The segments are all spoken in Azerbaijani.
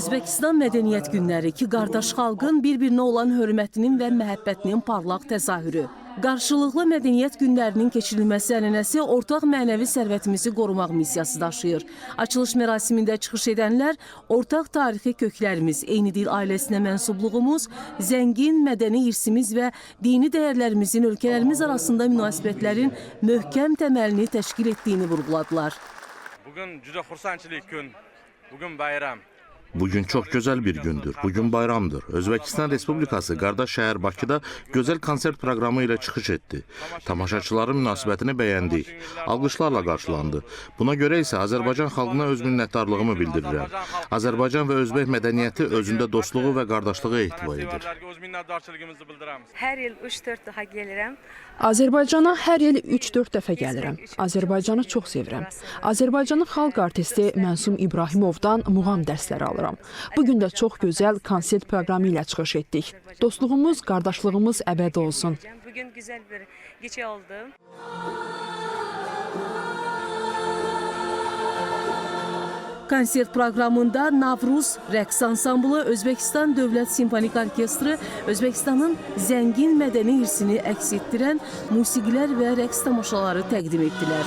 Özbəkistan Mədəniyyət Günləri iki qardaş xalqın bir-birinə olan hörmətinin və məhəbbətinin parlaq təzahürü. Qarşılıqlı mədəniyyət günlərinin keçirilməsi ənənəsi ortaq mənəvi sərvətimizi qorumaq missiyası daşıyır. Açılış mərasimində çıxış edənlər ortaq tarixi köklərimiz, eyni dil ailəsinə mənsubluğumuz, zəngin mədəni irsimiz və dini dəyərlərimizin ölkələrimiz arasında münasibətlərin möhkəm təməlini təşkil etdiyini vurğuladılar. Bugün juda xursandchilik kun. Bugün bayram. Bugün çok güzel bir gündür. Bugün bayramdır. Özbekistan Respublikası qardaş şəhər Bakıda gözəl konsert proqramı ilə çıxış etdi. Tamaşaçıların münasibətini bəyəndik. Alqışlarla qarşılandı. Buna görə isə Azərbaycan xalqına öz minnətdarlığımı bildirirəm. Azərbaycan və Özbək mədəniyyəti özündə dostluğu və qardaşlığı ehtiva edir. Hər il 3-4 dəfə gəlirəm. Azərbaycana hər il 3-4 dəfə gəlirəm. Azərbaycanı çox sevirəm. Azərbaycanın xalq artisti Mənsum İbrahimovdan muğam dərsləri alıram. Bugün də çox gözəl konsert proqramı ilə çıxış etdik. Dostluğumuz, qardaşlığımız əbədi olsun. Bugün gözəl bir gecə oldu. Konsert proqramında Navruz rəqs ansamblı, Özbəkistan Dövlət Simfonik Orkestri, Özbəkistanın zəngin mədəni irsini əks etdirən musiqilər və rəqs tamaşaları təqdim etdilər.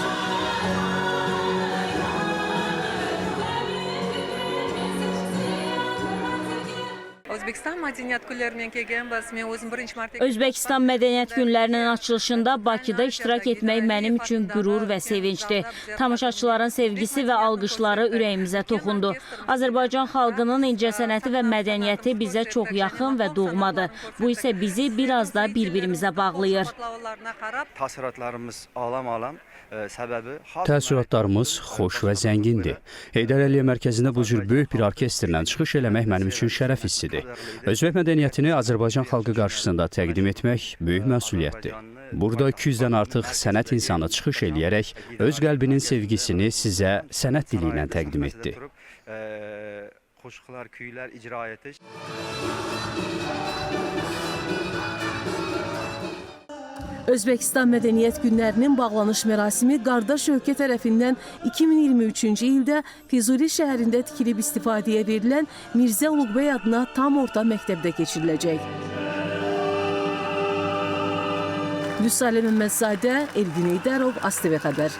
Özbəkistan Mədəniyyət Günlərinin açılışında Bakıda iştirak etmək mənim üçün qürur və sevincdir. Tamaşaçıların sevgisi və alqışları ürəyimizə toxundu. Azərbaycan xalqının incəsənəti və mədəniyyəti bizə çox yaxın və doğmadır. Bu isə bizi biraz da bir-birimizə bağlayır. Təəssüratlarımız xoş və zəngindir. Heydər Əliyev mərkəzində bu cür böyük bir orkestrlə çıxış eləmək mənim üçün şərəf hissidir. Özbək mədəniyyətini Azərbaycan xalqı qarşısında təqdim etmək böyük məsuliyyətdir. Burada 200-dən artıq sənət insanı çıxış eləyərək öz qəlbinin sevgisini sizə sənət dili ilə təqdim etdi. Özbəkistan Mədəniyyət Günlərinin bağlanış mərasimi qardaş ölkə tərəfindən 2023-cü ildə Füzuli şəhərində tikilib istifadəyə verilən Mirzə Uluqbəy adına tam orta məktəbdə keçiriləcək. Vüsale Məmmədzadə, Elvin Heydərov, ASTV Xəbər.